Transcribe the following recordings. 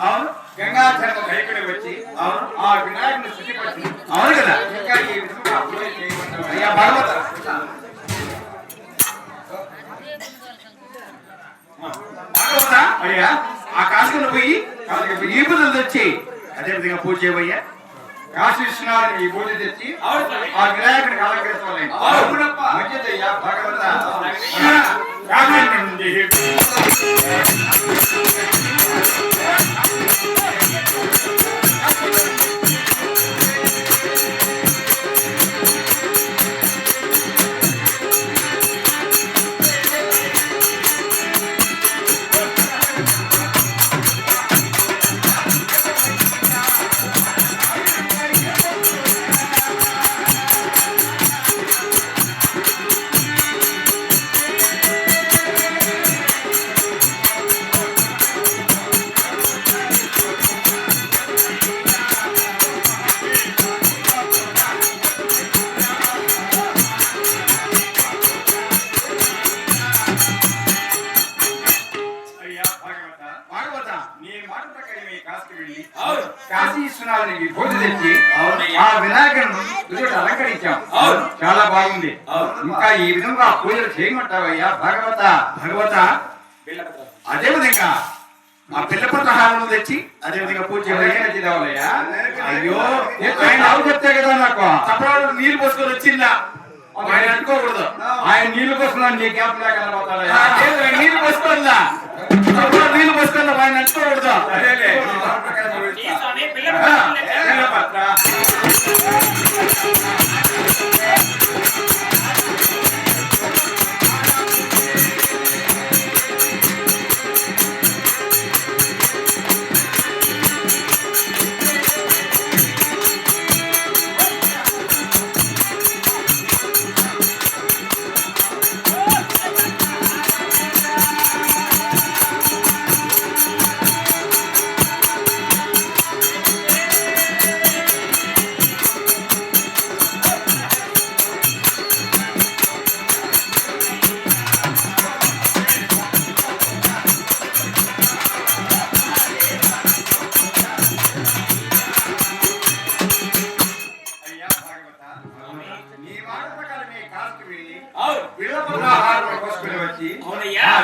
అవును. గంగాధర్మ భయకుడి వచ్చి అవును. ఆ వినాయకుని స్థితిపట్టి అవును కదా. ఇంకా ఈ విధంగా పూజ చేయమంటారు. అయ్యా భగవత భగవత అయ్యా ఆ కాసుకుని పోయి ఈ బుద్ధులు తెచ్చి అదే విధంగా పూజ చేయవయ్యా. కాశీ విశ్వనాథుని ఈ పూజ తెచ్చి ఆ వినాయకుడికి అలంకరించాలి. మంచిదయ్యా భగవత. కాశీ విశ్వనాథునికి పూజ తెచ్చి ఆ వినాయకుని అలంకరించాం. చాలా బాగుంది. ఇంకా ఈ విధంగా పూజలు చేయమంటావయ్యా భగవత. భగవత అదే విధంగా ఆ పిల్లపట్ల హారం తెచ్చి అదే విధంగా పూజ చేయవయ్యా. అయ్యో ఆయన ఆవు చెప్తే కదా నాకు తప్పడు నీళ్లు పోసుకొని వచ్చిందా ఆయన అనుకోకూడదు. ఆయన నీళ్లు పోసుకున్నాను నీ క్యాంప్ లాగా కనబడతాడా? నీళ్లు పోసుకోవాలా నీళ్లు పోసుకున్నా ఆయన అనుకోకూడదు. పిల్లపట్ల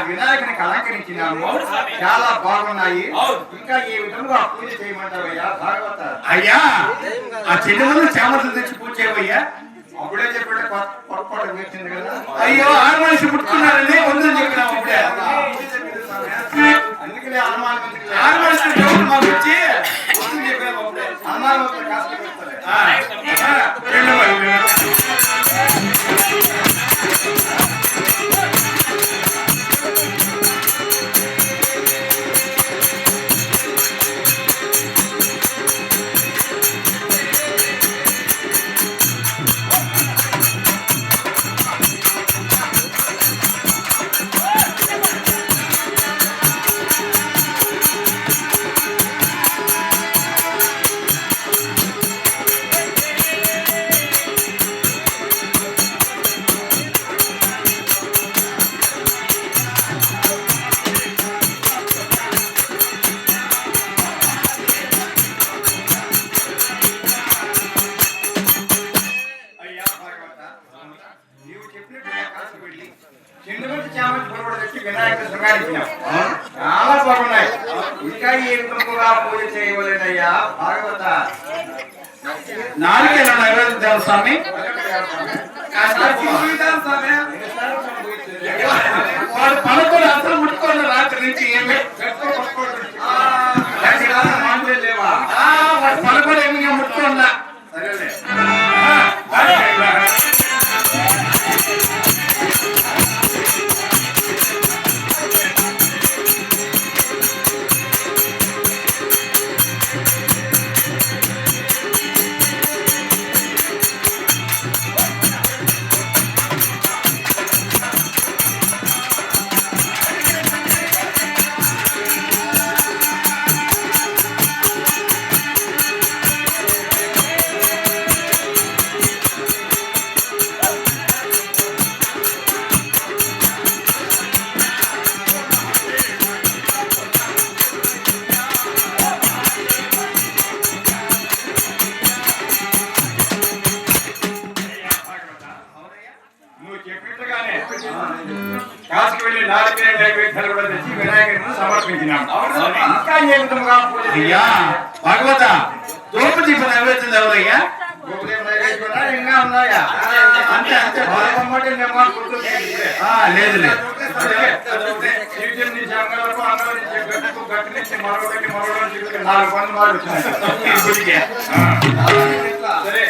వినాయకునికి అలంకరించినాము. చాలా బాగున్నాయి. ఇంకా ఈ విధంగా పూజ చేయమంటావయ్యా భాగవత. అయ్యా ఆ చిన్న చామర్లు తెచ్చి పూజ చేయవయ్యా. అప్పుడే చెప్పాడు పొరపాటు వచ్చింది కదా. అయ్యో ఆరు మనిషి పుట్టుకున్నారని ఉందని చెప్పినాము. అప్పుడే అందుకనే అనుమానం ఆరు మనిషి దేవుడు మాకు వచ్చి చెప్పినాము. అప్పుడే అనుమానం కాస్త చాలా బాగున్నాయి. ఇంకా ఏ విధంగా పూజ చేయవలేనయ్యా భాగవత. నాలుగేళ్ళ నైవేద్యం స్వామి. వాడు పనుకొని అసలు ముట్టుకోండి రాత్రి నుంచి ఏమి లేవా వాడు పనుకొని ఏమి ముట్టుకోండా. సరేలే నాలుగు నైవేద్యాలు కూడా తెచ్చి వినాయకుడిని సమర్పించినాం. ఇంకా ఏ విధముగా పూజ అయ్యా భగవత ద్రౌపది నైవేద్యం ఎవరయ్యా? ఇంకా ఉన్నాయా? అంతే అంతే బాలబొమ్మటి నిర్మాణం గుర్తొచ్చింది. లేదు లేదు గట్టి నుంచి మరొకటి మరొకటి 4 మంది మారు వచ్చినాయి. ఇప్పటికే. సరే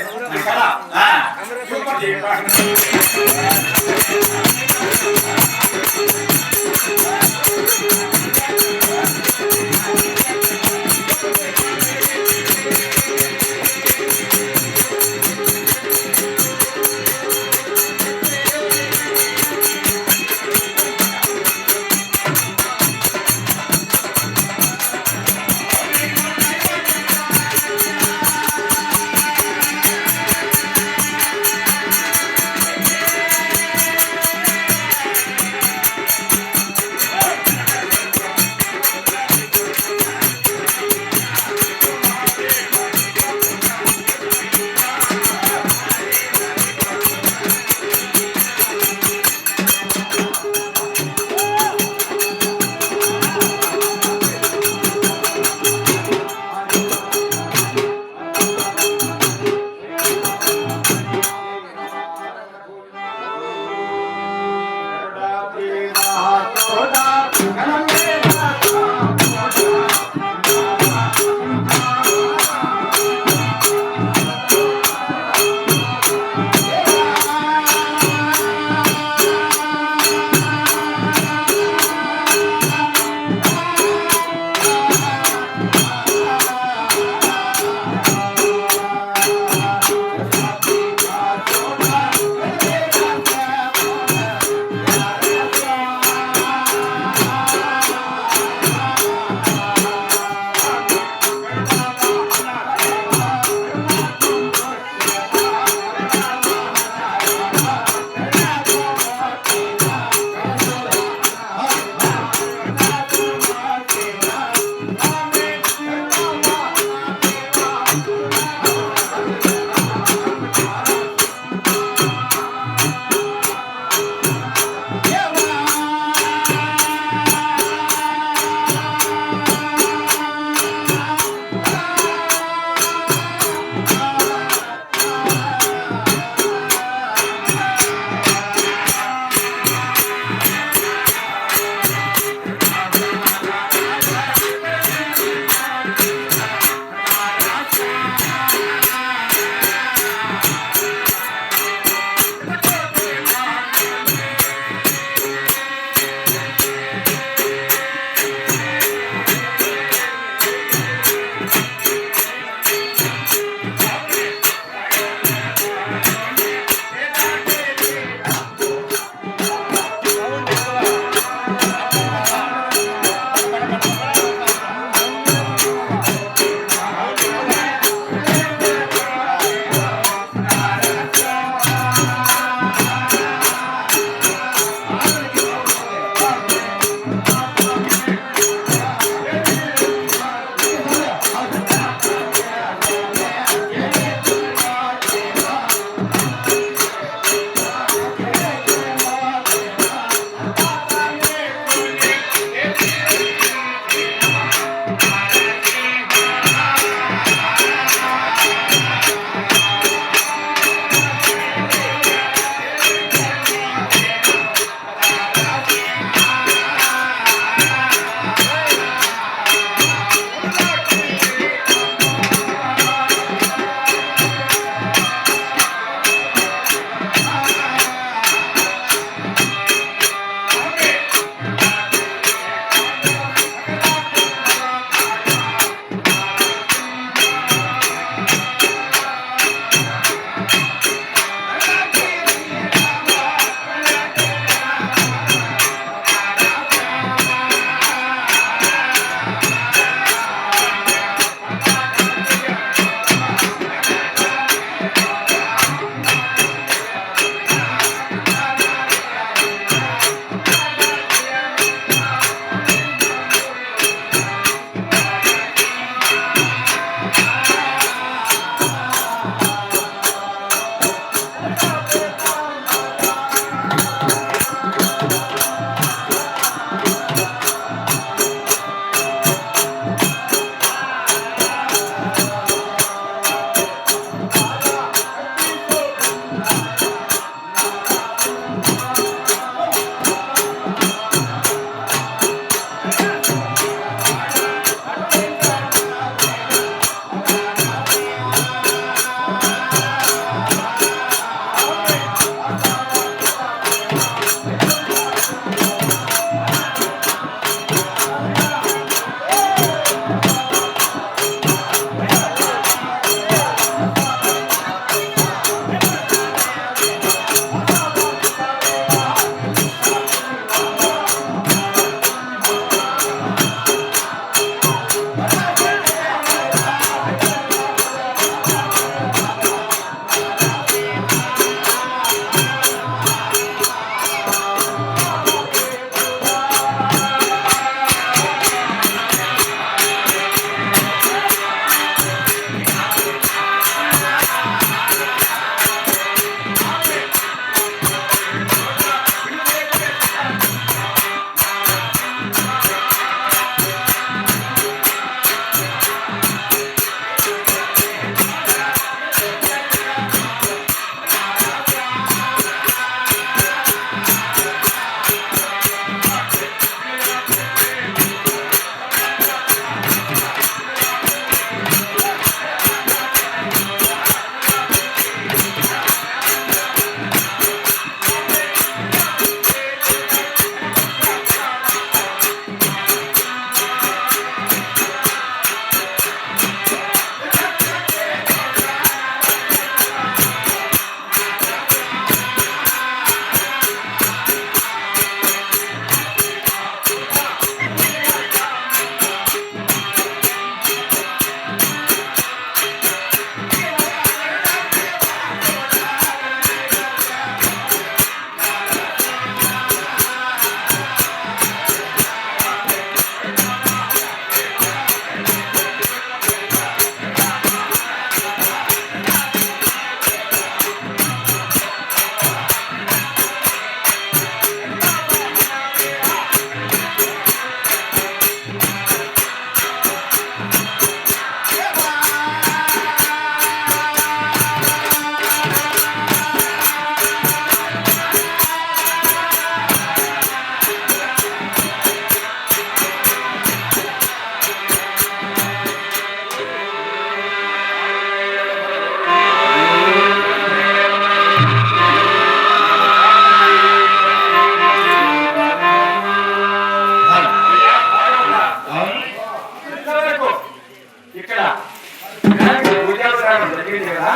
ఇక్కడ వినాయకుడి పూజలు జరిగింది కదా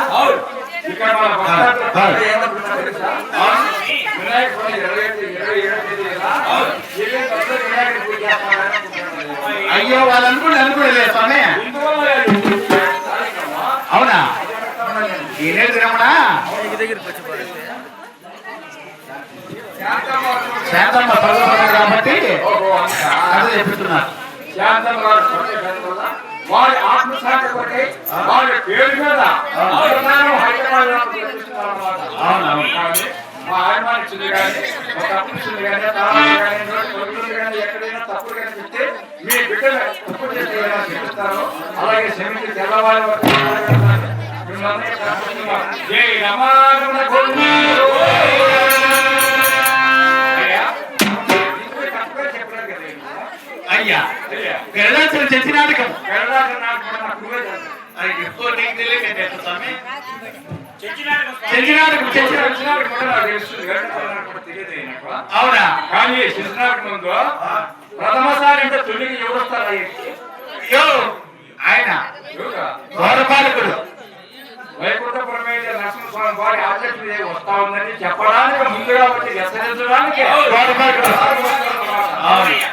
ఇక్కడ మన భక్తులు ఏమనుకుంటారో తెలుసా? వినాయకుడు 27 తేదీ కదా వీళ్ళే భక్తులు వినాయకుడి పూజ చేస్తారని అనుకుంటున్నారు. అయ్యో వాళ్ళు అనుకోలేదు స్వామి. అవునా ఈనే తినమనా శాంతమ్మ చదువుతున్నారు కాబట్టి అదే చెప్తున్నారు. శాంతం గారు వారి ఆత్మశాంతి కొట్టి వారి పేరు మీద హైదరాబాద్ అవునవును. కానీ మా ఆయనమానిచ్చింది కానీ ఒక తప్పునిచ్చింది కానీ తాళాలు కానీ కొడుకులు కానీ ఎక్కడైనా తప్పులు కనిపిస్తే మీ బిడ్డలు తప్పు చేస్తే ఎలా క్షమిస్తారు అలాగే క్షమించి తెల్లవారి వరకు మిమ్మల్ని ప్రార్థిస్తున్నాం. జై రమారమణ గోవిందో. అయ్యా ఇప్పుడు తప్పుగా చెప్పలేదు కదా అయ్యా అయ్యా గరుడాచలం చచ్చి నాటకం గరుడాచలం నాటకం నాకు నువ్వే తెలుసు. ఎక్కువ నీకు తెలియదు స్వామి. అవునా కానీ శిశునాథ్ ముందు ప్రథమసారి అంటే తొలికి ఎవరు వస్తారు అయ్యో ఆయన గౌరపాలకుడు వైకుంఠపురం అయితే నరసింహస్వామి వారి ఆధ్యాత్మిక వస్తా ఉందని చెప్పడానికి ముందుగా వచ్చి హెచ్చరించడానికి గౌరపాలకుడు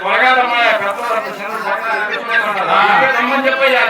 త్వరగా రమ్మయ్య పెద్దలు రమ్మని చెప్పయ్యా